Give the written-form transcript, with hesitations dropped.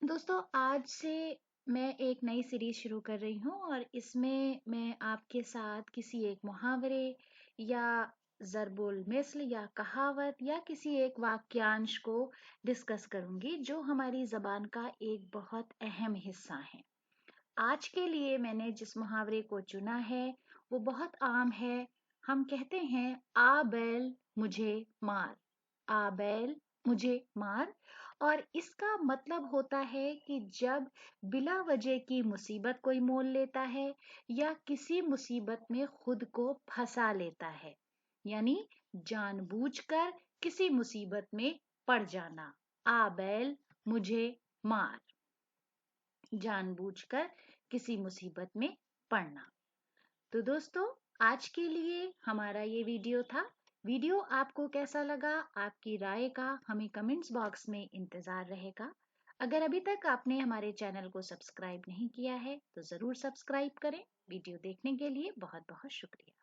दोस्तों आज से मैं एक नई सीरीज शुरू कर रही हूँ और इसमें मैं आपके साथ किसी एक मुहावरे या ज़रबुल मिस्ल या कहावत या किसी एक वाक्यांश को डिस्कस करूंगी जो हमारी ज़बान का एक बहुत अहम हिस्सा है। आज के लिए मैंने जिस मुहावरे को चुना है वो बहुत आम है। हम कहते हैं आ बैल मुझे मार, आ बैल मुझे मार। और इसका मतलब होता है कि जब बिला वजह की मुसीबत कोई मोल लेता है या किसी मुसीबत में खुद को फंसा लेता है, यानी जानबूझकर किसी मुसीबत में पड़ जाना। आ बैल मुझे मार, जानबूझकर किसी मुसीबत में पड़ना। तो दोस्तों आज के लिए हमारा ये वीडियो था। वीडियो आपको कैसा लगा, आपकी राय का हमें कमेंट्स बॉक्स में इंतजार रहेगा। अगर अभी तक आपने हमारे चैनल को सब्सक्राइब नहीं किया है तो ज़रूर सब्सक्राइब करें। वीडियो देखने के लिए बहुत बहुत शुक्रिया।